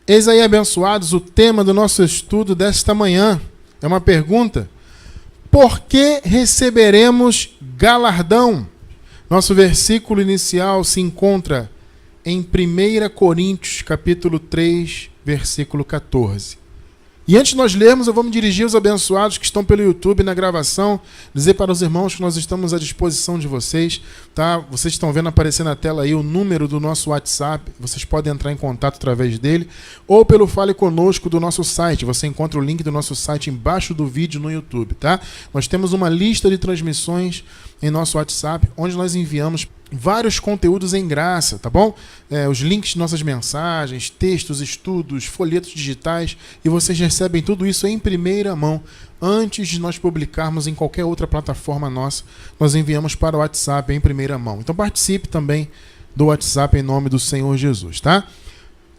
Eis aí, abençoados, o tema do nosso estudo desta manhã. É uma pergunta. Por que receberemos galardão? Nosso versículo inicial se encontra em 1 Coríntios, capítulo 3, versículo 14. E antes de nós lermos, eu vou me dirigir aos abençoados que estão pelo YouTube na gravação, dizer para os irmãos que nós estamos à disposição de vocês, tá? Vocês estão vendo aparecer na tela aí o número do nosso WhatsApp, vocês podem entrar em contato através dele, ou pelo Fale Conosco do nosso site, você encontra o link do nosso site embaixo do vídeo no YouTube, tá? Nós temos uma lista de transmissões em nosso WhatsApp, onde nós enviamos vários conteúdos em graça, tá bom? Os links de nossas mensagens, textos, estudos, folhetos digitais, e vocês recebem tudo isso em primeira mão. Antes de nós publicarmos em qualquer outra plataforma nossa, nós enviamos para o WhatsApp em primeira mão. Então participe também do WhatsApp em nome do Senhor Jesus, tá?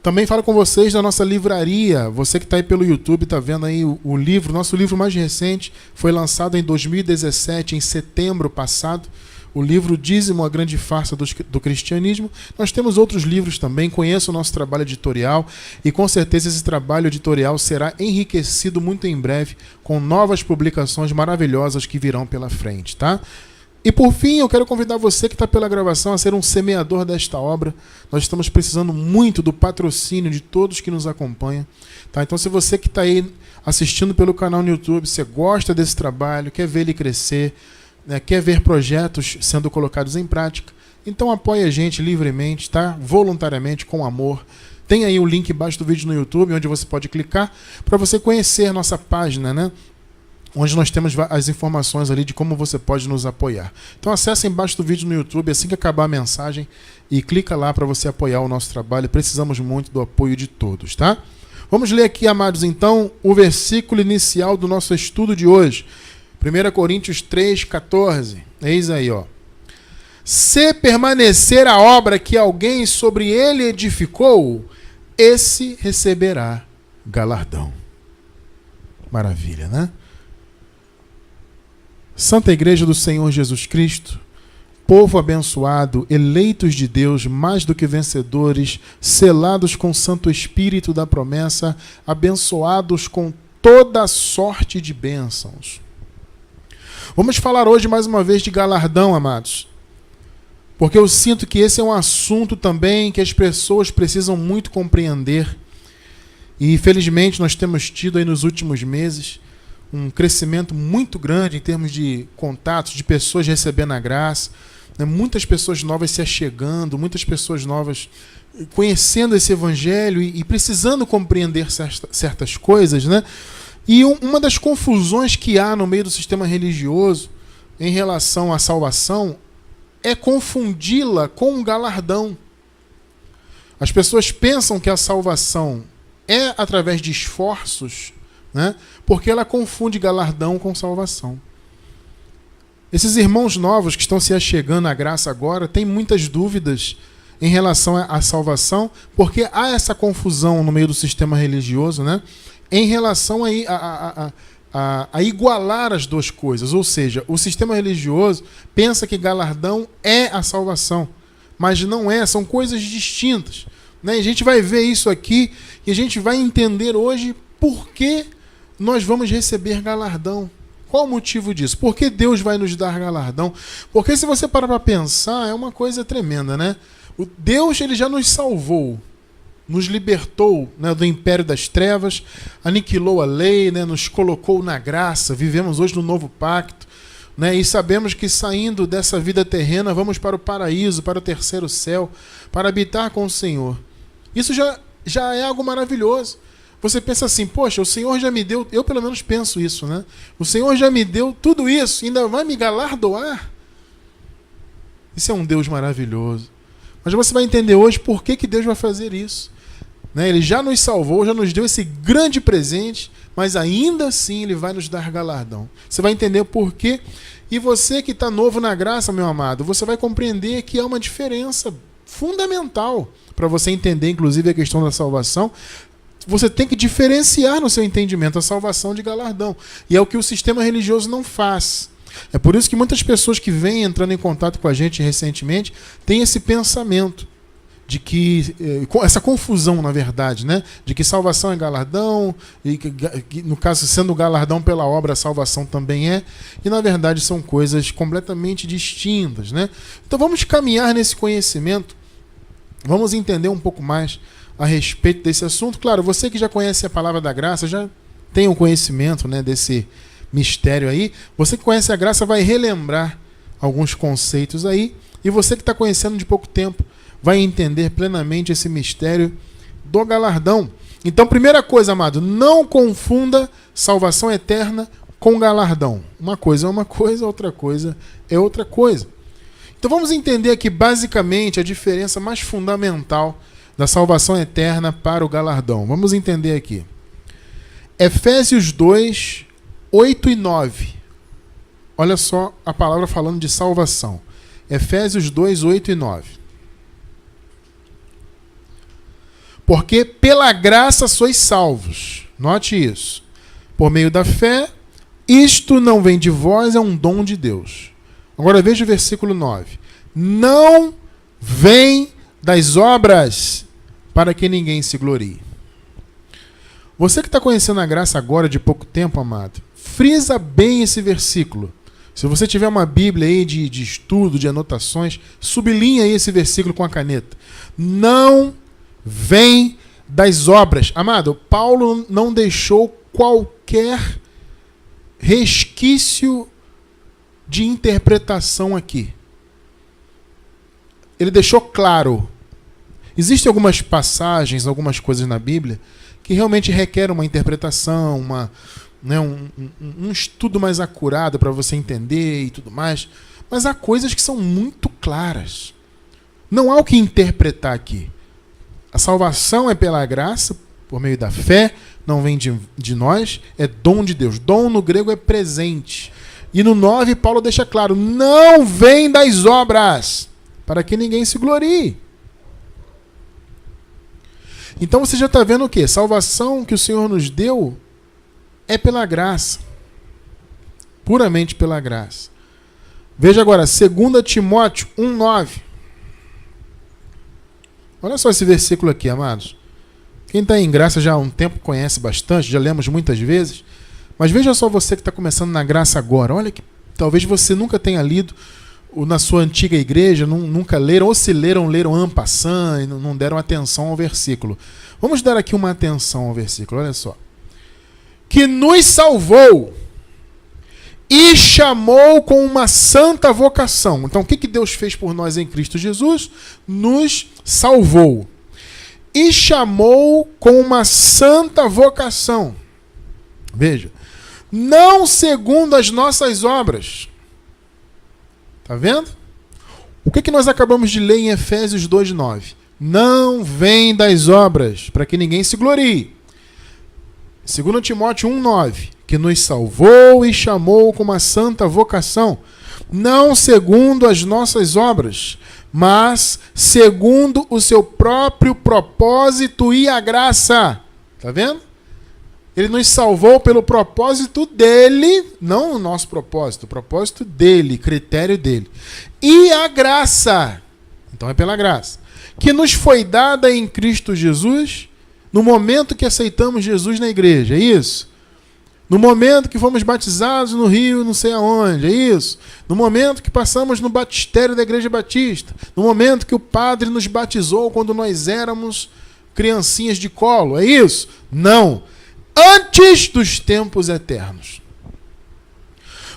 Também falo com vocês da nossa livraria. Você que está aí pelo YouTube, está vendo aí o livro, nosso livro mais recente, foi lançado em 2017, em setembro passado. O livro Dízimo, a Grande Farsa do Cristianismo. Nós temos outros livros também, conheça o nosso trabalho editorial e com certeza esse trabalho editorial será enriquecido muito em breve com novas publicações maravilhosas que virão pela frente, tá? E por fim, eu quero convidar você que está pela gravação a ser um semeador desta obra. Nós estamos precisando muito do patrocínio de todos que nos acompanham, tá? Então se você que está aí assistindo pelo canal no YouTube, você gosta desse trabalho, quer ver ele crescer, quer ver projetos sendo colocados em prática, então apoie a gente livremente, tá? Voluntariamente, com amor. Tem aí o link embaixo do vídeo no YouTube, onde você pode clicar para você conhecer nossa página, né? Onde nós temos as informações ali de como você pode nos apoiar. Então acesse embaixo do vídeo no YouTube, assim que acabar a mensagem, e clica lá para você apoiar o nosso trabalho. Precisamos muito do apoio de todos, tá? Vamos ler aqui, amados, então, o versículo inicial do nosso estudo de hoje. 1 Coríntios 3, 14. Eis aí, ó. Se permanecer a obra que alguém sobre ele edificou, esse receberá galardão. Maravilha, né? Santa Igreja do Senhor Jesus Cristo, povo abençoado, eleitos de Deus, mais do que vencedores, selados com o Santo Espírito da promessa, abençoados com toda sorte de bênçãos. Vamos falar hoje mais uma vez de galardão, amados, porque eu sinto que esse é um assunto também que as pessoas precisam muito compreender. E felizmente nós temos tido aí nos últimos meses um crescimento muito grande em termos de contatos, de pessoas recebendo a graça, né? Muitas pessoas novas se achegando, muitas pessoas novas conhecendo esse evangelho e precisando compreender certas coisas, né? E uma das confusões que há no meio do sistema religioso em relação à salvação é confundi-la com um galardão. As pessoas pensam que a salvação é através de esforços, né? Porque ela confunde galardão com salvação. Esses irmãos novos que estão se achegando à graça agora têm muitas dúvidas em relação à salvação, porque há essa confusão no meio do sistema religioso, né? Em relação a igualar as duas coisas. Ou seja, o sistema religioso pensa que galardão é a salvação, mas não é, são coisas distintas, né? A gente vai ver isso aqui e a gente vai entender hoje por que nós vamos receber galardão. Qual o motivo disso? Por que Deus vai nos dar galardão? Porque se você parar para pensar, é uma coisa tremenda, né? Deus, ele já nos salvou, nos libertou, né, do império das trevas, aniquilou a lei, né, nos colocou na graça, vivemos hoje no novo pacto, né, e sabemos que saindo dessa vida terrena vamos para o paraíso, para o terceiro céu, para habitar com o Senhor. Isso já é algo maravilhoso. Você pensa assim, poxa, o Senhor já me deu, eu pelo menos penso isso, né? O Senhor já me deu tudo isso, ainda vai me galardoar? Isso é um Deus maravilhoso. Mas você vai entender hoje por que Deus vai fazer isso. Né? Ele já nos salvou, já nos deu esse grande presente, mas ainda assim Ele vai nos dar galardão. Você vai entender o porquê. E você que está novo na graça, meu amado, você vai compreender que há uma diferença fundamental para você entender, inclusive, a questão da salvação. Você tem que diferenciar no seu entendimento a salvação de galardão. E é o que o sistema religioso não faz. É por isso que muitas pessoas que vêm entrando em contato com a gente recentemente têm esse pensamento. de que essa confusão, na verdade, né? De que salvação é galardão, e que, no caso, sendo galardão pela obra, a salvação também é, e na verdade são coisas completamente distintas, né? Então vamos caminhar nesse conhecimento, vamos entender um pouco mais a respeito desse assunto. Claro, você que já conhece a palavra da graça, já tem um conhecimento, né, desse mistério aí, você que conhece a graça vai relembrar alguns conceitos aí, e você que está conhecendo de pouco tempo vai entender plenamente esse mistério do galardão. Então, primeira coisa, amado, não confunda salvação eterna com galardão. Uma coisa é uma coisa, outra coisa é outra coisa. Então vamos entender aqui basicamente a diferença mais fundamental da salvação eterna para o galardão. Vamos entender aqui. Efésios 2, 8 e 9. Olha só a palavra falando de salvação. Efésios 2, 8 e 9. Porque pela graça sois salvos. Note isso. Por meio da fé, isto não vem de vós, é um dom de Deus. Agora veja o versículo 9. Não vem das obras, para que ninguém se glorie. Você que está conhecendo a graça agora de pouco tempo, amado, frisa bem esse versículo. Se você tiver uma Bíblia aí de estudo, de anotações, sublinha aí esse versículo com a caneta. Não vem das obras. Amado, Paulo não deixou qualquer resquício de interpretação aqui. Ele deixou claro. Existem algumas passagens, algumas coisas na Bíblia que realmente requerem uma interpretação, um estudo mais acurado para você entender e tudo mais. Mas há coisas que são muito claras. Não há o que interpretar aqui. A salvação é pela graça, por meio da fé, não vem de nós, é dom de Deus. Dom no grego é presente. E no 9, Paulo deixa claro, não vem das obras, para que ninguém se glorie. Então você já está vendo o quê? Salvação que o Senhor nos deu é pela graça. Puramente pela graça. Veja agora, 2 Timóteo 1,9. Olha só esse versículo aqui, amados. Quem está em graça já há um tempo conhece bastante, já lemos muitas vezes. Mas veja só você que está começando na graça agora. Olha que talvez você nunca tenha lido na sua antiga igreja, nunca leram, ou se leram en passant e não deram atenção ao versículo. Vamos dar aqui uma atenção ao versículo, olha só. Que nos salvou e chamou com uma santa vocação. Então, o que Deus fez por nós em Cristo Jesus? Nos salvou. E chamou com uma santa vocação. Veja. Não segundo as nossas obras. Está vendo? O que nós acabamos de ler em Efésios 2,9? Não vem das obras, para que ninguém se glorie. 2 Timóteo 1,9. Que nos salvou e chamou com uma santa vocação, não segundo as nossas obras, mas segundo o seu próprio propósito e a graça. Está vendo? Ele nos salvou pelo propósito dele, não o nosso propósito, o propósito dele, critério dele. E a graça, então é pela graça, que nos foi dada em Cristo Jesus, no momento que aceitamos Jesus na igreja, é isso? No momento que fomos batizados no rio, não sei aonde, é isso? No momento que passamos no batistério da Igreja Batista, no momento que o padre nos batizou quando nós éramos criancinhas de colo, é isso? Não. Antes dos tempos eternos.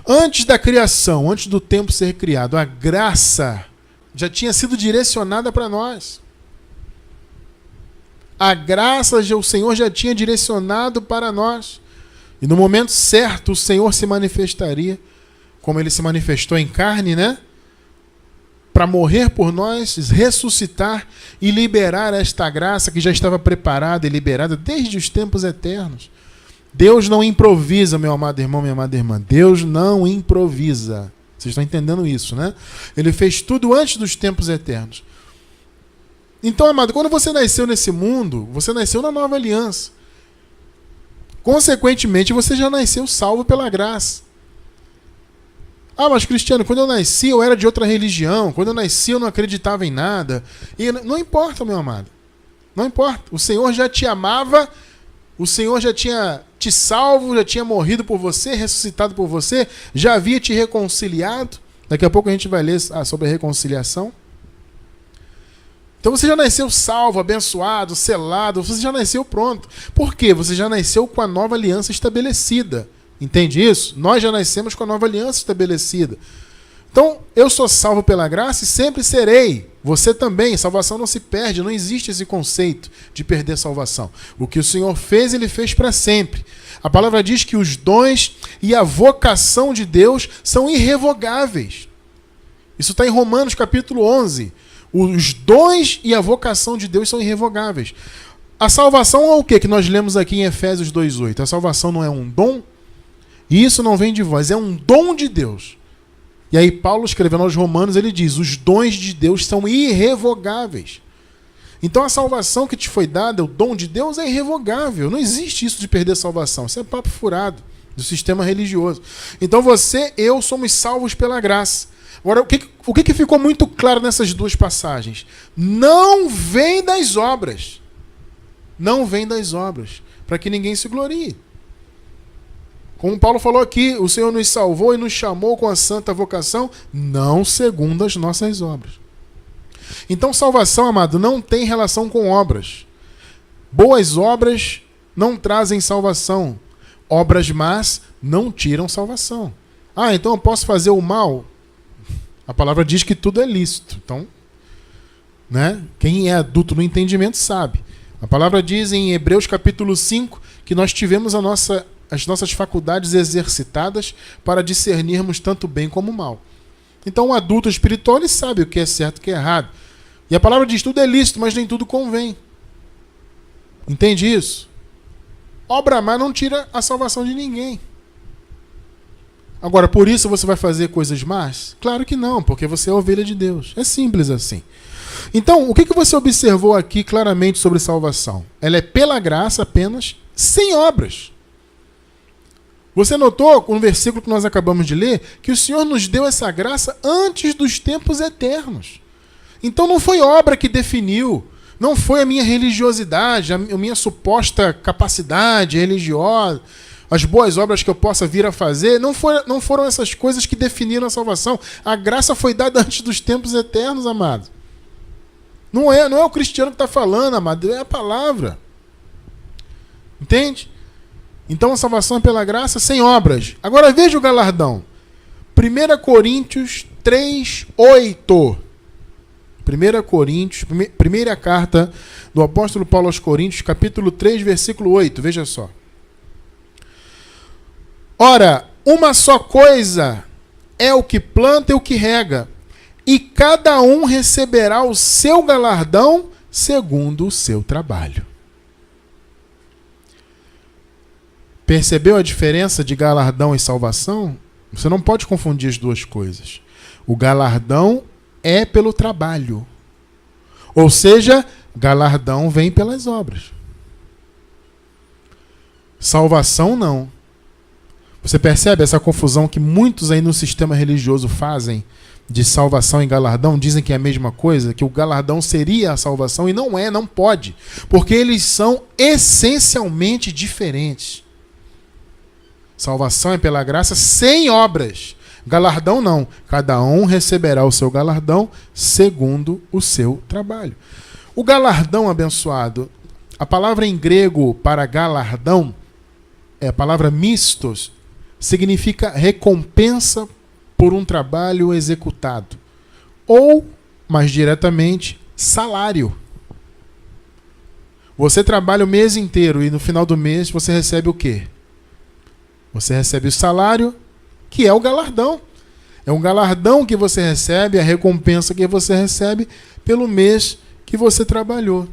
Antes da criação, antes do tempo ser criado, a graça já tinha sido direcionada para nós. A graça o Senhor já tinha direcionado para nós. E no momento certo o Senhor se manifestaria, como ele se manifestou em carne, né? Para morrer por nós, ressuscitar e liberar esta graça que já estava preparada e liberada desde os tempos eternos. Deus não improvisa, meu amado irmão, minha amada irmã. Deus não improvisa. Vocês estão entendendo isso, né? Ele fez tudo antes dos tempos eternos. Então, amado, quando você nasceu nesse mundo, você nasceu na nova aliança. Consequentemente, você já nasceu salvo pela graça. Ah, mas Cristiano, quando eu nasci eu era de outra religião, quando eu nasci eu não acreditava em nada. E não importa, meu amado. Não importa. O Senhor já te amava, o Senhor já tinha te salvo, já tinha morrido por você, ressuscitado por você, já havia te reconciliado. Daqui a pouco a gente vai ler sobre a reconciliação. Então você já nasceu salvo, abençoado, selado, você já nasceu pronto. Por quê? Você já nasceu com a nova aliança estabelecida. Entende isso? Nós já nascemos com a nova aliança estabelecida. Então, eu sou salvo pela graça e sempre serei. Você também. Salvação não se perde, não existe esse conceito de perder salvação. O que o Senhor fez, Ele fez para sempre. A palavra diz que os dons e a vocação de Deus são irrevogáveis. Isso está em Romanos capítulo 11. Os dons e a vocação de Deus são irrevogáveis. A salvação é o que nós lemos aqui em Efésios 2:8? A salvação não é um dom? E isso não vem de vós, é um dom de Deus. E aí Paulo, escrevendo aos Romanos, ele diz, os dons de Deus são irrevogáveis. Então a salvação que te foi dada, o dom de Deus, é irrevogável. Não existe isso de perder salvação. Isso é papo furado do sistema religioso. Então você, eu, somos salvos pela graça. Agora, o que ficou muito claro nessas duas passagens? Não vem das obras. Não vem das obras. Para que ninguém se glorie. Como Paulo falou aqui, o Senhor nos salvou e nos chamou com a santa vocação, não segundo as nossas obras. Então, salvação, amado, não tem relação com obras. Boas obras não trazem salvação. Obras más não tiram salvação. Ah, então eu posso fazer o mal? A palavra diz que tudo é lícito. Então, né? Quem é adulto no entendimento sabe. A palavra diz em Hebreus capítulo 5 que nós tivemos as nossas faculdades exercitadas para discernirmos tanto bem como mal. Então, um adulto espiritual, ele sabe o que é certo e o que é errado. E a palavra diz, tudo é lícito, mas nem tudo convém. Entende isso? Obra má não tira a salvação de ninguém. Agora, por isso você vai fazer coisas más? Claro que não, porque você é ovelha de Deus. É simples assim. Então, o que você observou aqui claramente sobre salvação? Ela é pela graça apenas, sem obras. Você notou, no versículo que nós acabamos de ler, que o Senhor nos deu essa graça antes dos tempos eternos. Então não foi obra que definiu, não foi a minha religiosidade, a minha suposta capacidade religiosa, as boas obras que eu possa vir a fazer, não foram essas coisas que definiram a salvação. A graça foi dada antes dos tempos eternos, amado. Não é o cristiano que está falando, amado, é a palavra. Entende? Então a salvação é pela graça sem obras. Agora veja o galardão. 1 Coríntios 3:8. 1 Coríntios, primeira carta do apóstolo Paulo aos Coríntios, capítulo 3, versículo 8. Veja só. Ora, uma só coisa é o que planta e o que rega, e cada um receberá o seu galardão segundo o seu trabalho. Percebeu a diferença de galardão e salvação? Você não pode confundir as duas coisas. O galardão é pelo trabalho. Ou seja, galardão vem pelas obras. Salvação não. Você percebe essa confusão que muitos aí no sistema religioso fazem de salvação e galardão? Dizem que é a mesma coisa, que o galardão seria a salvação, e não é, não pode. Porque eles são essencialmente diferentes. Salvação é pela graça sem obras. Galardão não. Cada um receberá o seu galardão segundo o seu trabalho. O galardão, abençoado, a palavra em grego para galardão é a palavra mistos, significa recompensa por um trabalho executado. Ou, mais diretamente, salário. Você trabalha o mês inteiro e no final do mês você recebe o quê? Você recebe o salário, que é o galardão. É um galardão que você recebe, a recompensa que você recebe pelo mês que você trabalhou.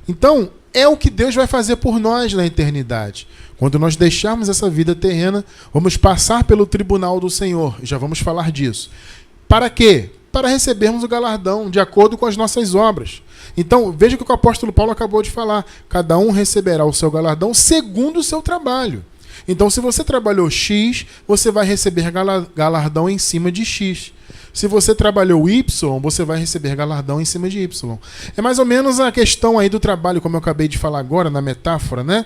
Então, é o que Deus vai fazer por nós na eternidade. Quando nós deixarmos essa vida terrena, vamos passar pelo tribunal do Senhor. Já vamos falar disso. Para quê? Para recebermos o galardão de acordo com as nossas obras. Então, veja o que o apóstolo Paulo acabou de falar. Cada um receberá o seu galardão segundo o seu trabalho. Então, se você trabalhou X, você vai receber galardão em cima de X. Se você trabalhou Y, você vai receber galardão em cima de Y. É mais ou menos a questão aí do trabalho, como eu acabei de falar agora, na metáfora, né?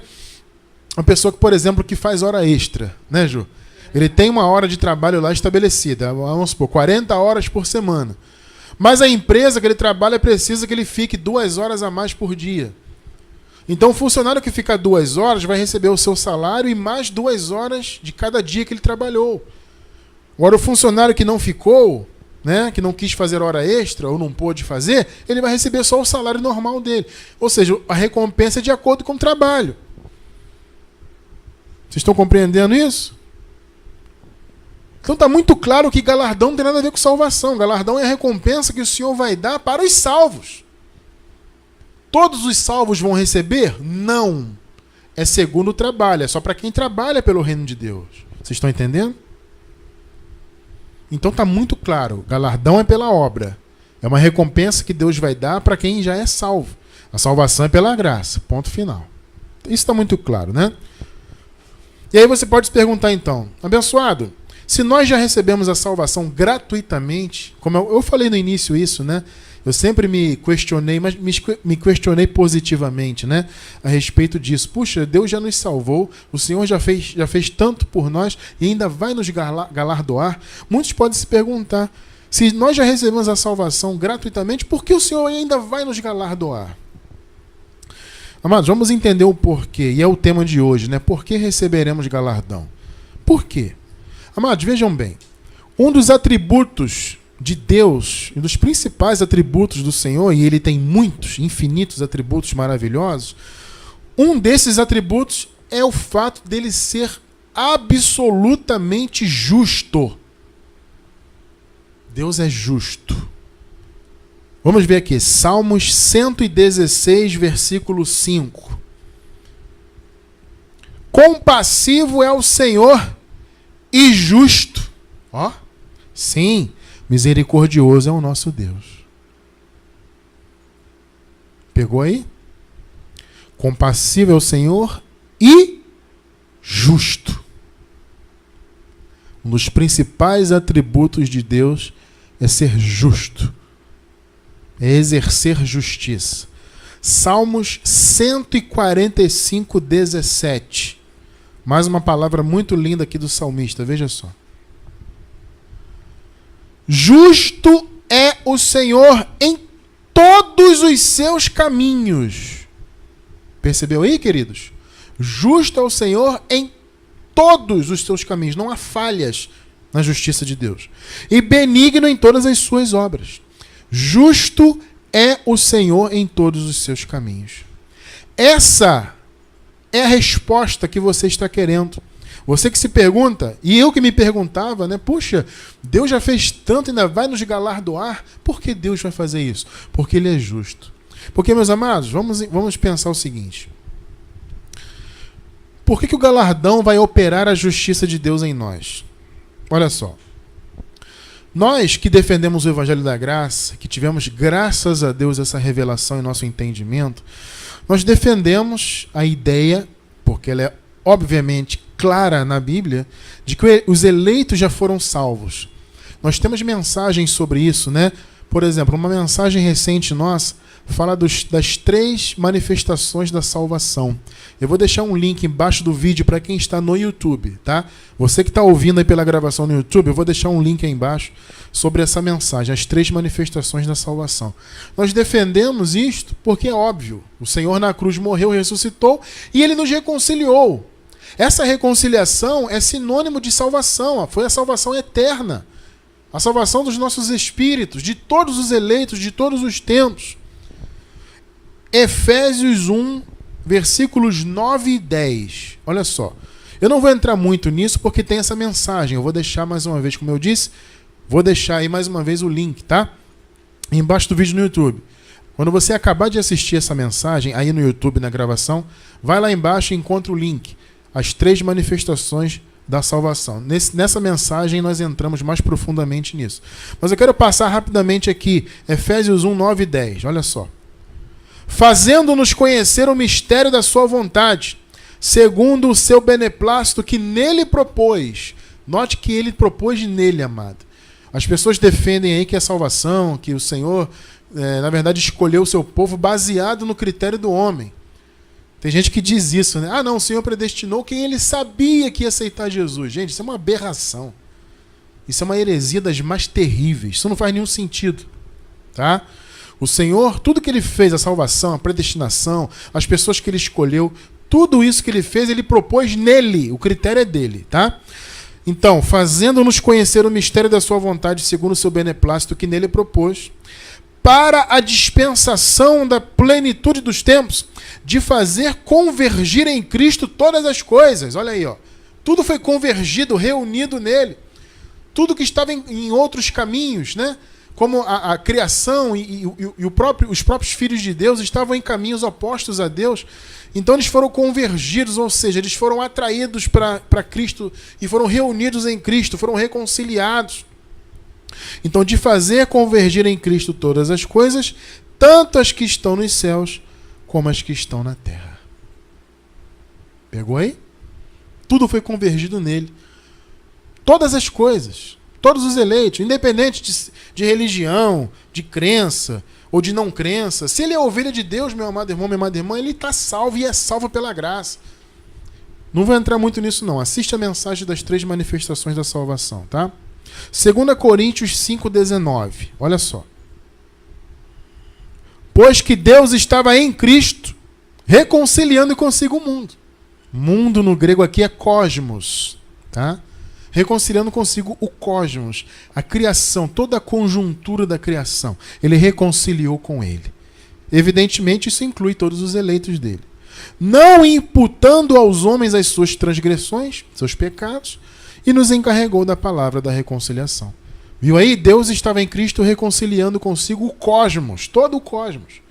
Uma pessoa que, por exemplo, que faz hora extra, né, Ju? Ele tem uma hora de trabalho lá estabelecida, vamos supor, 40 horas por semana. Mas a empresa que ele trabalha precisa que ele fique 2 horas a mais por dia. Então o funcionário que fica 2 horas vai receber o seu salário e mais 2 horas de cada dia que ele trabalhou. Agora o funcionário que não ficou, né, que não quis fazer hora extra ou não pôde fazer, ele vai receber só o salário normal dele. Ou seja, a recompensa é de acordo com o trabalho. Vocês estão compreendendo isso? Então está muito claro que galardão não tem nada a ver com salvação. Galardão é a recompensa que o Senhor vai dar para os salvos. Todos os salvos vão receber? Não. É segundo o trabalho. É só para quem trabalha pelo reino de Deus. Vocês estão entendendo? Então está muito claro. Galardão é pela obra. É uma recompensa que Deus vai dar para quem já é salvo. A salvação é pela graça. Ponto final. Isso está muito claro, né? E aí você pode se perguntar então, abençoado, se nós já recebemos a salvação gratuitamente, como eu falei no início isso, né? Eu sempre me questionei, mas me questionei positivamente, né? A respeito disso. Puxa, Deus já nos salvou, o Senhor já fez tanto por nós e ainda vai nos galardoar. Muitos podem se perguntar, se nós já recebemos a salvação gratuitamente, por que o Senhor ainda vai nos galardoar? Amados, vamos entender o porquê, e é o tema de hoje, né? Por que receberemos galardão? Por quê? Amados, vejam bem, um dos atributos de Deus, um dos principais atributos do Senhor, e ele tem muitos, infinitos atributos maravilhosos, um desses atributos é o fato dele ser absolutamente justo. Deus é justo. Vamos ver aqui, Salmos 116, versículo 5. Compassivo é o Senhor e justo. Ó, sim, misericordioso é o nosso Deus. Pegou aí? Compassivo é o Senhor e justo. Um dos principais atributos de Deus é ser justo. É exercer justiça. Salmos 145, 17. Mais uma palavra muito linda aqui do salmista, veja só. Justo é o Senhor em todos os seus caminhos. Percebeu aí, queridos? Justo é o Senhor em todos os seus caminhos. Não há falhas na justiça de Deus. E benigno em todas as suas obras. Justo é o Senhor em todos os seus caminhos. Essa é a resposta que você está querendo. Você que se pergunta, e eu que me perguntava, né? Puxa, Deus já fez tanto e ainda vai nos galardoar. Por que Deus vai fazer isso? Porque Ele é justo. Porque, meus amados, vamos pensar o seguinte. Por que o galardão vai operar a justiça de Deus em nós? Olha só. Nós que defendemos o Evangelho da Graça, que tivemos, graças a Deus, essa revelação em nosso entendimento, nós defendemos a ideia, porque ela é obviamente clara na Bíblia, de que os eleitos já foram salvos. Nós temos mensagens sobre isso, né? Por exemplo, uma mensagem recente nossa fala das 3 manifestações da salvação. Eu vou deixar um link embaixo do vídeo para quem está no YouTube, tá? Você que está ouvindo aí pela gravação no YouTube, eu vou deixar um link aí embaixo sobre essa mensagem, as 3 manifestações da salvação. Nós defendemos isto porque é óbvio. O Senhor na cruz morreu, ressuscitou e Ele nos reconciliou. Essa reconciliação é sinônimo de salvação, foi a salvação eterna. A salvação dos nossos espíritos, de todos os eleitos, de todos os tempos. Efésios 1, versículos 9 e 10. Olha só. Eu não vou entrar muito nisso porque tem essa mensagem. Eu vou deixar mais uma vez, como eu disse, vou deixar aí mais uma vez o link, tá? Embaixo do vídeo no YouTube. Quando você acabar de assistir essa mensagem aí no YouTube, na gravação, vai lá embaixo e encontra o link. As 3 manifestações da salvação. Nessa mensagem nós entramos mais profundamente nisso. Mas eu quero passar rapidamente aqui. Efésios 1, 9 e 10. Olha só. Fazendo-nos conhecer o mistério da sua vontade, segundo o seu beneplácito que nele propôs. Note que ele propôs nele, amado. As pessoas defendem aí que é salvação, que o Senhor, na verdade, escolheu o seu povo baseado no critério do homem. Tem gente que diz isso, né? Ah, não, o Senhor predestinou quem ele sabia que ia aceitar Jesus. Gente, isso é uma aberração. Isso é uma heresia das mais terríveis. Isso não faz nenhum sentido, tá? O Senhor, tudo que ele fez, a salvação, a predestinação, as pessoas que ele escolheu, tudo isso que ele fez, ele propôs nele. O critério é dele, tá? Então, fazendo-nos conhecer o mistério da sua vontade, segundo o seu beneplácito que nele propôs, para a dispensação da plenitude dos tempos, de fazer convergir em Cristo todas as coisas. Olha aí, ó. Tudo foi convergido, reunido nele. Tudo que estava em outros caminhos, né? Como a criação e os próprios filhos de Deus estavam em caminhos opostos a Deus. Então eles foram convergidos, ou seja, eles foram atraídos para Cristo e foram reunidos em Cristo, foram reconciliados. Então, de fazer convergir em Cristo todas as coisas, tanto as que estão nos céus, como as que estão na terra. Pegou aí? Tudo foi convergido nele. Todas as coisas, todos os eleitos, independente de religião, de crença ou de não crença, se ele é ovelha de Deus, meu amado irmão, minha amada irmã, ele está salvo e é salvo pela graça. Não vou entrar muito nisso não. Assiste a mensagem das 3 manifestações da salvação, tá? 2 Coríntios 5,19. Olha só. Pois que Deus estava em Cristo, reconciliando consigo o mundo. Mundo no grego aqui é cosmos, tá? Reconciliando consigo o cosmos, a criação, toda a conjuntura da criação. Ele reconciliou com ele. Evidentemente, isso inclui todos os eleitos dele. Não imputando aos homens as suas transgressões, seus pecados, e nos encarregou da palavra da reconciliação. Viu aí? Deus estava em Cristo reconciliando consigo o cosmos, todo o cosmos.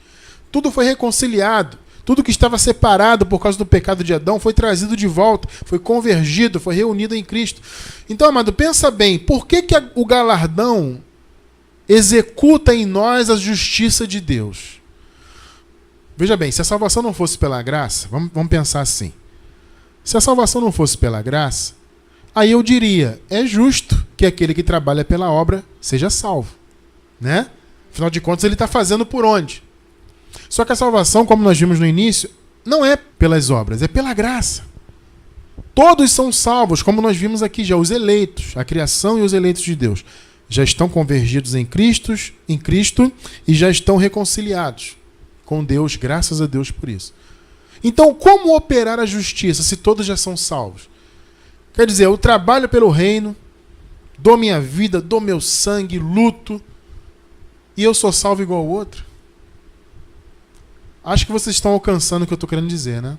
Tudo foi reconciliado. Tudo que estava separado por causa do pecado de Adão foi trazido de volta, foi convergido, foi reunido em Cristo. Então, amado, pensa bem, por que o galardão executa em nós a justiça de Deus? Veja bem, se a salvação não fosse pela graça, vamos pensar assim. Se a salvação não fosse pela graça, aí eu diria, é justo que aquele que trabalha pela obra seja salvo, né? Afinal de contas, ele está fazendo por onde? Só que a salvação, como nós vimos no início, não é pelas obras, é pela graça. Todos são salvos, como nós vimos aqui já, os eleitos, a criação e os eleitos de Deus, já estão convergidos em Cristo e já estão reconciliados com Deus, graças a Deus por isso. Então, como operar a justiça se todos já são salvos? Quer dizer, eu trabalho pelo reino, dou minha vida, dou meu sangue, luto, e eu sou salvo igual ao outro? Acho que vocês estão alcançando o que eu estou querendo dizer, né?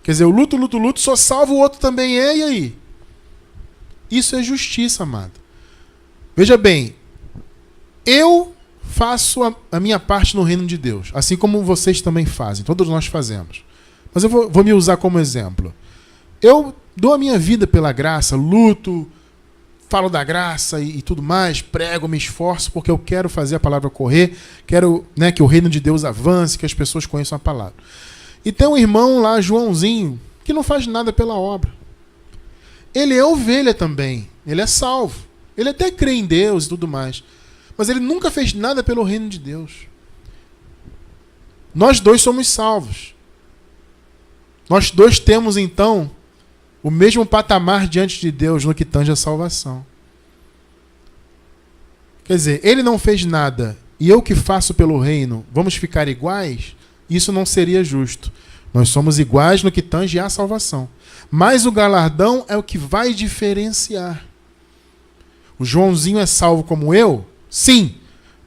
Quer dizer, eu luto, sou salvo, o outro também é, e aí? Isso é justiça, amado. Veja bem, eu faço a minha parte no reino de Deus, assim como vocês também fazem, todos nós fazemos. Mas eu vou me usar como exemplo. Eu dou a minha vida pela graça, luto, falo da graça e tudo mais, prego, me esforço, porque eu quero fazer a palavra correr, quero, né, que o reino de Deus avance, que as pessoas conheçam a palavra. E tem um irmão lá, Joãozinho, que não faz nada pela obra. Ele é ovelha também, ele é salvo. Ele até crê em Deus e tudo mais, mas ele nunca fez nada pelo reino de Deus. Nós dois somos salvos. Nós dois temos, então, o mesmo patamar diante de Deus no que tange a salvação. Quer dizer, ele não fez nada e eu que faço pelo reino, vamos ficar iguais? Isso não seria justo. Nós somos iguais no que tange a salvação. Mas o galardão é o que vai diferenciar. O Joãozinho é salvo como eu? Sim.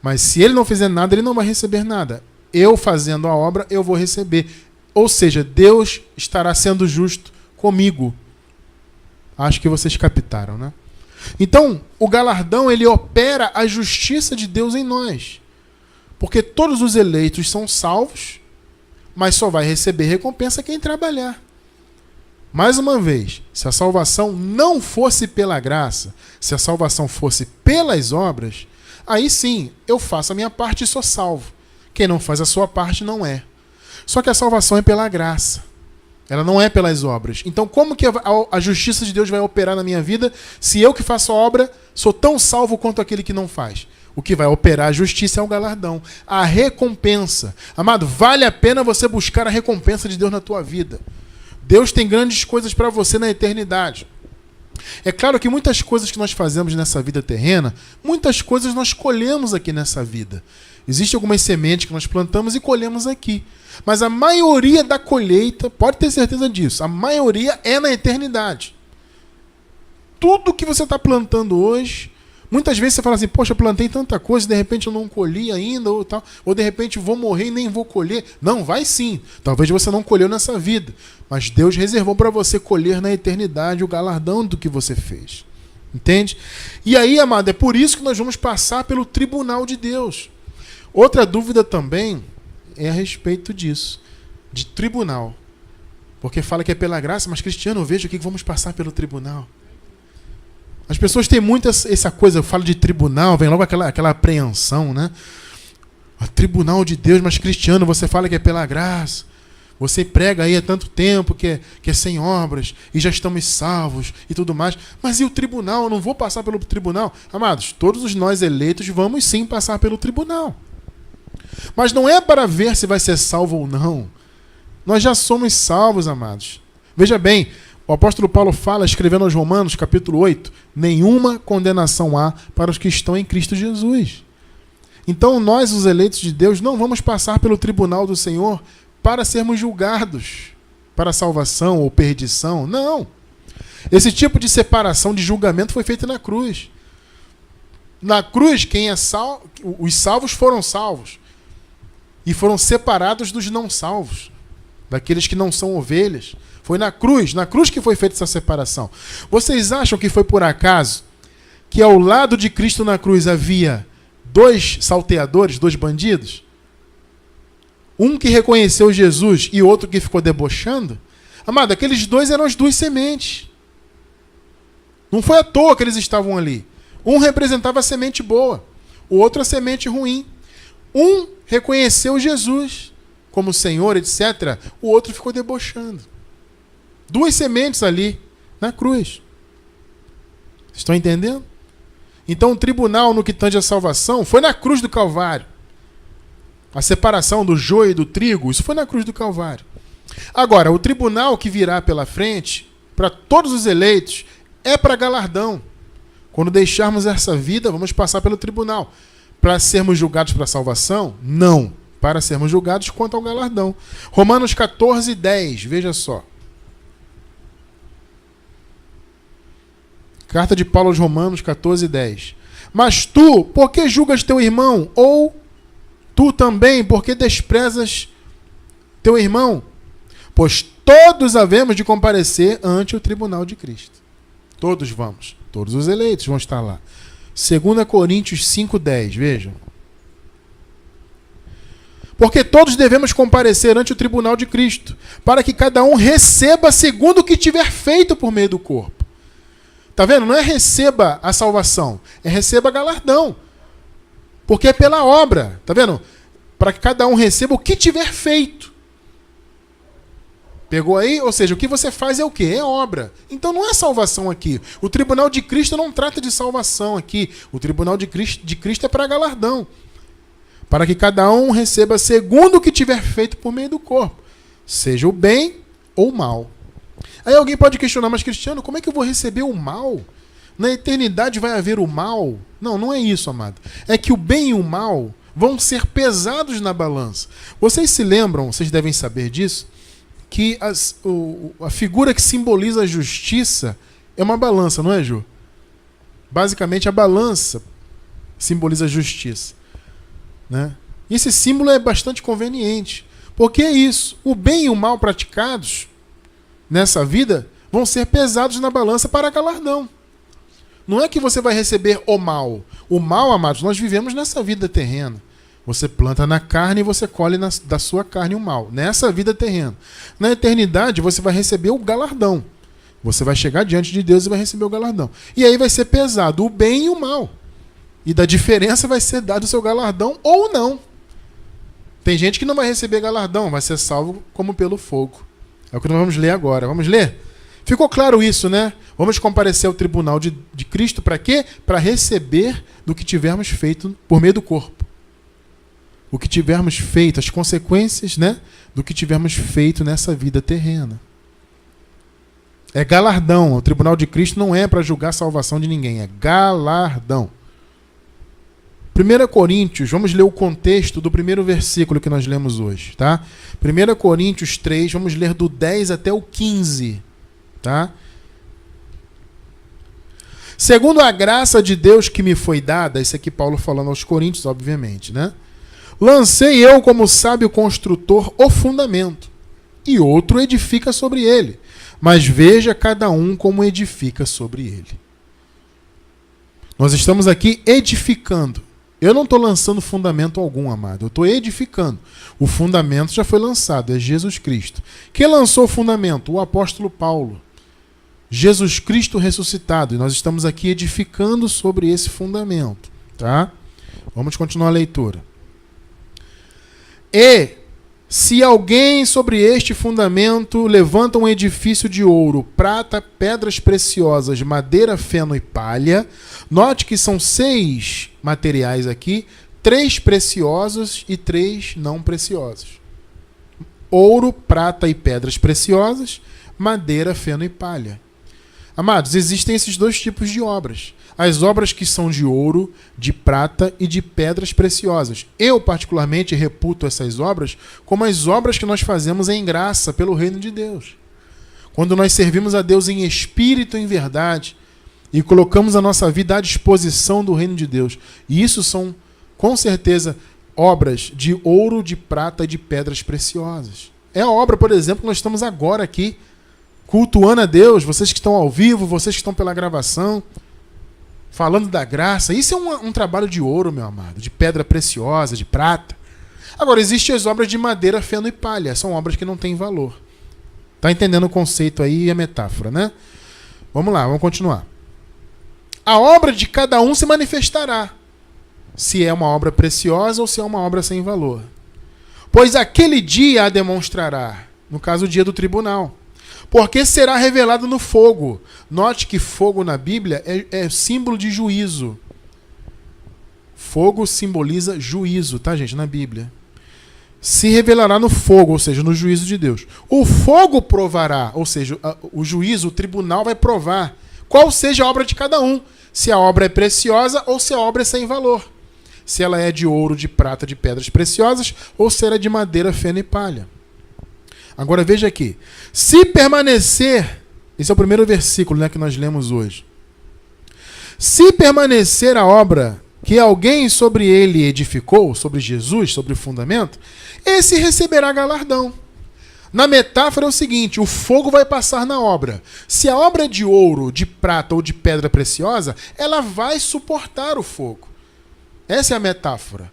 Mas se ele não fizer nada, ele não vai receber nada. Eu fazendo a obra, eu vou receber. Ou seja, Deus estará sendo justo comigo. Acho que vocês captaram, né? Então, o galardão, ele opera a justiça de Deus em nós. Porque todos os eleitos são salvos, mas só vai receber recompensa quem trabalhar. Mais uma vez, se a salvação não fosse pela graça, se a salvação fosse pelas obras, aí sim, eu faço a minha parte e sou salvo. Quem não faz a sua parte não é. Só que a salvação é pela graça. Ela não é pelas obras. Então como que a justiça de Deus vai operar na minha vida se eu que faço a obra sou tão salvo quanto aquele que não faz? O que vai operar a justiça é o galardão, a recompensa. Amado, vale a pena você buscar a recompensa de Deus na tua vida. Deus tem grandes coisas para você na eternidade. É claro que muitas coisas que nós fazemos nessa vida terrena, muitas coisas nós colhemos aqui nessa vida. Existem algumas sementes que nós plantamos e colhemos aqui. Mas a maioria da colheita, pode ter certeza disso, a maioria é na eternidade. Tudo que você está plantando hoje, muitas vezes você fala assim, poxa, eu plantei tanta coisa, de repente eu não colhi ainda, ou tal, ou de repente vou morrer e nem vou colher. Não, vai sim. Talvez você não colheu nessa vida, mas Deus reservou para você colher na eternidade o galardão do que você fez. Entende? E aí, amado, é por isso que nós vamos passar pelo tribunal de Deus. Outra dúvida também é a respeito disso, de tribunal. Porque fala que é pela graça, mas Cristiano, eu vejo aqui que vamos passar pelo tribunal. As pessoas têm muito essa coisa, eu falo de tribunal, vem logo aquela apreensão, né? O tribunal de Deus, mas Cristiano, você fala que é pela graça. Você prega aí há tanto tempo que é sem obras e já estamos salvos e tudo mais. Mas e o tribunal? Eu não vou passar pelo tribunal? Amados, todos nós eleitos vamos sim passar pelo tribunal. Mas não é para ver se vai ser salvo ou não. Nós já somos salvos, amados. Veja bem, o apóstolo Paulo fala, escrevendo aos Romanos, capítulo 8, nenhuma condenação há para os que estão em Cristo Jesus. Então nós, os eleitos de Deus, não vamos passar pelo tribunal do Senhor para sermos julgados para salvação ou perdição. Não. Esse tipo de separação de julgamento foi feito na cruz. Na cruz, quem é salvo, os salvos foram salvos. E foram separados dos não salvos, daqueles que não são ovelhas. Foi na cruz que foi feita essa separação. Vocês acham que foi por acaso que ao lado de Cristo na cruz havia 2 salteadores, 2 bandidos? Um que reconheceu Jesus e outro que ficou debochando? Amado, aqueles 2 eram as 2 sementes. Não foi à toa que eles estavam ali. Um representava a semente boa, o outro a semente ruim. Um reconheceu Jesus como Senhor, etc. O outro ficou debochando. 2 sementes ali na cruz. Vocês estão entendendo? Então o tribunal no que tange a salvação foi na cruz do Calvário. A separação do joio e do trigo, isso foi na cruz do Calvário. Agora, o tribunal que virá pela frente, para todos os eleitos, é para galardão. Quando deixarmos essa vida, vamos passar pelo tribunal. Para sermos julgados para a salvação? Não. Para sermos julgados quanto ao galardão. Romanos 14, 10, veja só. Carta de Paulo aos Romanos 14, 10. Mas tu, por que julgas teu irmão? Ou tu também, por que desprezas teu irmão? Pois todos havemos de comparecer ante o tribunal de Cristo. Todos vamos. Todos os eleitos vão estar lá. 2 Coríntios 5, 10, vejam. Porque todos devemos comparecer ante o tribunal de Cristo, para que cada um receba segundo o que tiver feito por meio do corpo. Tá vendo? Não é receba a salvação, é receba galardão. Porque é pela obra, tá vendo? Para que cada um receba o que tiver feito. Pegou aí? Ou seja, o que você faz é o quê? É obra. Então não é salvação aqui. O tribunal de Cristo não trata de salvação aqui. O tribunal de Cristo é para galardão. Para que cada um receba segundo o que tiver feito por meio do corpo. Seja o bem ou o mal. Aí alguém pode questionar, mas Cristiano, como é que eu vou receber o mal? Na eternidade vai haver o mal? Não, não é isso, amado. É que o bem e o mal vão ser pesados na balança. Vocês se lembram, vocês devem saber disso, que a figura que simboliza a justiça é uma balança, não é, Ju? Basicamente, a balança simboliza a justiça. Né? E esse símbolo é bastante conveniente. Porque é isso. O bem e o mal praticados nessa vida vão ser pesados na balança para galardão. Não é que você vai receber o mal. O mal, amados, nós vivemos nessa vida terrena. Você planta na carne e você colhe da sua carne o mal. Nessa vida terrena. Na eternidade, você vai receber o galardão. Você vai chegar diante de Deus e vai receber o galardão. E aí vai ser pesado o bem e o mal. E da diferença vai ser dado o seu galardão ou não. Tem gente que não vai receber galardão, vai ser salvo como pelo fogo. É o que nós vamos ler agora. Vamos ler? Ficou claro isso, né? Vamos comparecer ao tribunal de Cristo para quê? Para receber do que tivermos feito por meio do corpo. O que tivermos feito, as consequências, né, do que tivermos feito nessa vida terrena. É galardão. O tribunal de Cristo não é para julgar a salvação de ninguém, é galardão. 1 Coríntios, vamos ler o contexto do primeiro versículo que nós lemos hoje, tá? 1 Coríntios 3, vamos ler do 10 até o 15, tá? Segundo a graça de Deus que me foi dada, isso aqui Paulo falando aos Coríntios, obviamente, né? Lancei eu como sábio construtor o fundamento, e outro edifica sobre ele, mas veja cada um como edifica sobre ele. Nós estamos aqui edificando. Eu não estou lançando fundamento algum, amado. Eu estou edificando. O fundamento já foi lançado, é Jesus Cristo. Quem lançou o fundamento? O apóstolo Paulo. Jesus Cristo ressuscitado. E nós estamos aqui edificando sobre esse fundamento. Tá? Vamos continuar a leitura. E se alguém sobre este fundamento levanta um edifício de ouro, prata, pedras preciosas, madeira, feno e palha, note que são 6 materiais aqui, 3 preciosos e 3 não preciosos. Ouro, prata e pedras preciosas, madeira, feno e palha. Amados, existem esses 2 tipos de obras. As obras que são de ouro, de prata e de pedras preciosas. Eu, particularmente, reputo essas obras como as obras que nós fazemos em graça pelo reino de Deus. Quando nós servimos a Deus em espírito e em verdade e colocamos a nossa vida à disposição do reino de Deus. E isso são, com certeza, obras de ouro, de prata e de pedras preciosas. É a obra, por exemplo, que nós estamos agora aqui cultuando a Deus, vocês que estão ao vivo, vocês que estão pela gravação, falando da graça. Isso é um trabalho de ouro, meu amado, de pedra preciosa, de prata. Agora, existem as obras de madeira, feno e palha. São obras que não têm valor. Tá entendendo o conceito aí e a metáfora, né? Vamos lá, vamos continuar. A obra de cada um se manifestará, se é uma obra preciosa ou se é uma obra sem valor. Pois aquele dia a demonstrará, no caso o dia do tribunal, porque será revelado no fogo. Note que fogo na Bíblia é símbolo de juízo. Fogo simboliza juízo, tá, gente? Na Bíblia. Se revelará no fogo, ou seja, no juízo de Deus. O fogo provará, ou seja, o juízo, o tribunal vai provar qual seja a obra de cada um. Se a obra é preciosa ou se a obra é sem valor. Se ela é de ouro, de prata, de pedras preciosas ou se ela é de madeira, feno e palha. Agora veja aqui. Se permanecer, esse é o primeiro versículo, né, que nós lemos hoje. Se permanecer a obra que alguém sobre ele edificou, sobre Jesus, sobre o fundamento, esse receberá galardão. Na metáfora é o seguinte, o fogo vai passar na obra. Se a obra é de ouro, de prata ou de pedra preciosa, ela vai suportar o fogo. Essa é a metáfora.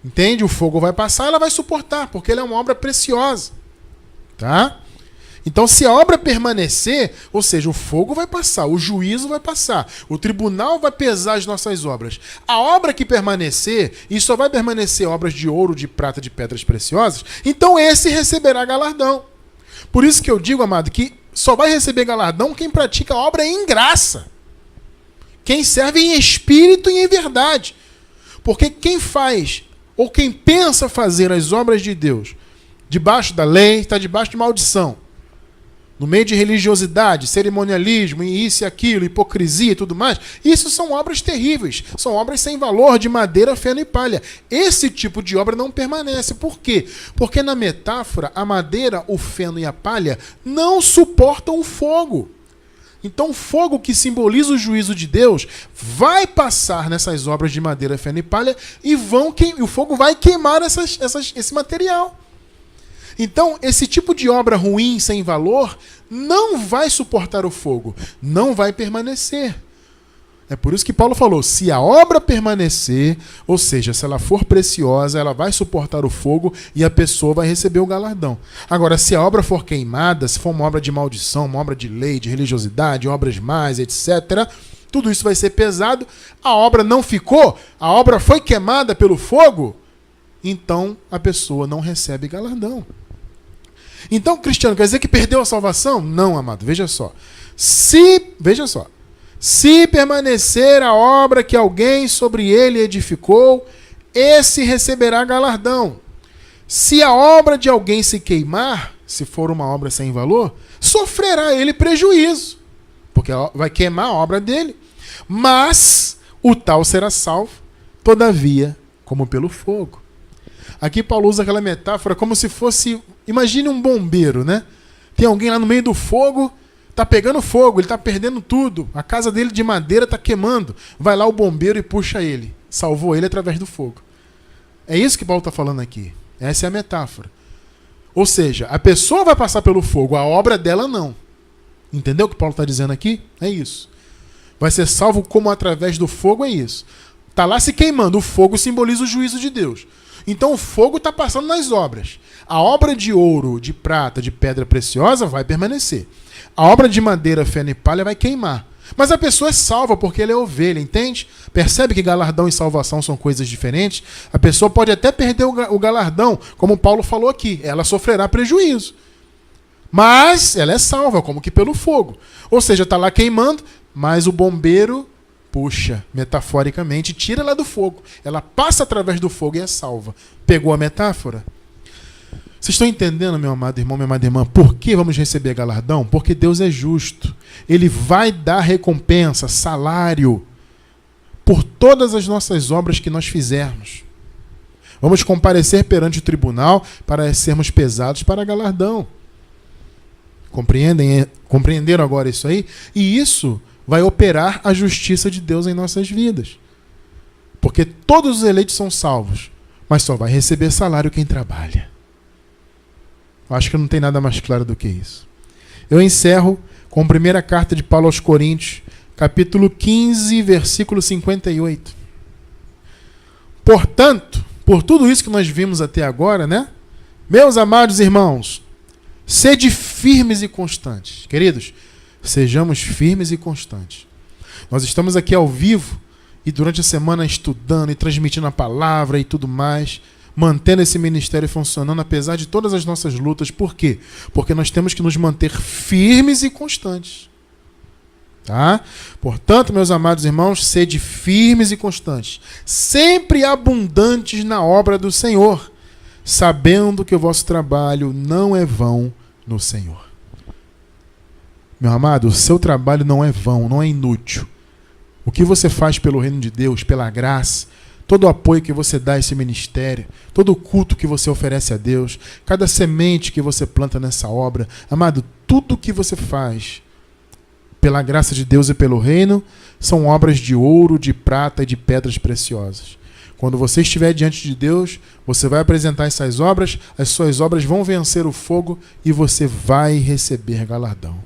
Entende? O fogo vai passar, ela vai suportar, porque ela é uma obra preciosa. Tá? Então, se a obra permanecer, ou seja, o fogo vai passar, o juízo vai passar, o tribunal vai pesar as nossas obras. A obra que permanecer, e só vai permanecer obras de ouro, de prata, de pedras preciosas, então esse receberá galardão. Por isso que eu digo, amado, que só vai receber galardão quem pratica a obra em graça. Quem serve em espírito e em verdade. Porque quem faz, ou quem pensa fazer as obras de Deus debaixo da lei, está debaixo de maldição. No meio de religiosidade, cerimonialismo, e isso e aquilo, hipocrisia e tudo mais, isso são obras terríveis. São obras sem valor, de madeira, feno e palha. Esse tipo de obra não permanece. Por quê? Porque na metáfora, a madeira, o feno e a palha não suportam o fogo. Então o fogo que simboliza o juízo de Deus vai passar nessas obras de madeira, feno e palha e o fogo vai queimar esse material. Então, esse tipo de obra ruim, sem valor, não vai suportar o fogo, não vai permanecer. É por isso que Paulo falou, se a obra permanecer, ou seja, se ela for preciosa, ela vai suportar o fogo e a pessoa vai receber o galardão. Agora, se a obra for queimada, se for uma obra de maldição, uma obra de lei, de religiosidade, obras más, etc., tudo isso vai ser pesado. A obra não ficou, a obra foi queimada pelo fogo, então a pessoa não recebe galardão. Então, cristiano, quer dizer que perdeu a salvação? Não, amado, veja só. Se permanecer a obra que alguém sobre ele edificou, esse receberá galardão. Se a obra de alguém se queimar, se for uma obra sem valor, sofrerá ele prejuízo, porque vai queimar a obra dele. Mas o tal será salvo, todavia, como pelo fogo. Aqui Paulo usa aquela metáfora como se fosse, imagine um bombeiro, né? Tem alguém lá no meio do fogo, tá pegando fogo, ele tá perdendo tudo, a casa dele de madeira tá queimando. Vai lá o bombeiro e puxa ele, salvou ele através do fogo. É isso que Paulo está falando aqui. Essa é a metáfora. Ou seja, a pessoa vai passar pelo fogo, a obra dela não. Entendeu o que Paulo está dizendo aqui? É isso. Vai ser salvo como através do fogo, é isso. Está lá se queimando, o fogo simboliza o juízo de Deus. Então o fogo está passando nas obras. A obra de ouro, de prata, de pedra preciosa vai permanecer. A obra de madeira, feno e palha vai queimar. Mas a pessoa é salva porque ela é ovelha, entende? Percebe que galardão e salvação são coisas diferentes? A pessoa pode até perder o galardão, como Paulo falou aqui. Ela sofrerá prejuízo. Mas ela é salva, como que pelo fogo. Ou seja, está lá queimando, mas o bombeiro puxa, metaforicamente, tira ela do fogo. Ela passa através do fogo e é salva. Pegou a metáfora? Vocês estão entendendo, meu amado irmão, minha amada irmã, por que vamos receber galardão? Porque Deus é justo. Ele vai dar recompensa, salário, por todas as nossas obras que nós fizermos. Vamos comparecer perante o tribunal para sermos pesados para galardão. Compreenderam agora isso aí? E isso vai operar a justiça de Deus em nossas vidas. Porque todos os eleitos são salvos, mas só vai receber salário quem trabalha. Acho que não tem nada mais claro do que isso. Eu encerro com a primeira carta de Paulo aos Coríntios, capítulo 15, versículo 58. Portanto, por tudo isso que nós vimos até agora, né? Meus amados irmãos, sede firmes e constantes. Queridos, sejamos firmes e constantes. Nós estamos aqui ao vivo e durante a semana estudando e transmitindo a palavra e tudo mais, mantendo esse ministério funcionando apesar de todas as nossas lutas. Por quê? Porque nós temos que nos manter firmes e constantes. Tá? Portanto, meus amados irmãos, sede firmes e constantes, sempre abundantes na obra do Senhor, sabendo que o vosso trabalho não é vão no Senhor. Meu amado, o seu trabalho não é vão, não é inútil. O que você faz pelo reino de Deus, pela graça, todo o apoio que você dá a esse ministério, todo o culto que você oferece a Deus, cada semente que você planta nessa obra, amado, tudo que você faz pela graça de Deus e pelo reino são obras de ouro, de prata e de pedras preciosas. Quando você estiver diante de Deus, você vai apresentar essas obras, as suas obras vão vencer o fogo e você vai receber galardão.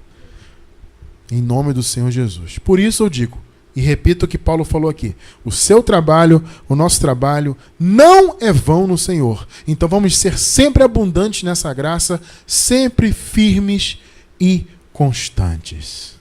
Em nome do Senhor Jesus. Por isso eu digo, e repito o que Paulo falou aqui, o seu trabalho, o nosso trabalho, não é vão no Senhor. Então vamos ser sempre abundantes nessa graça, sempre firmes e constantes.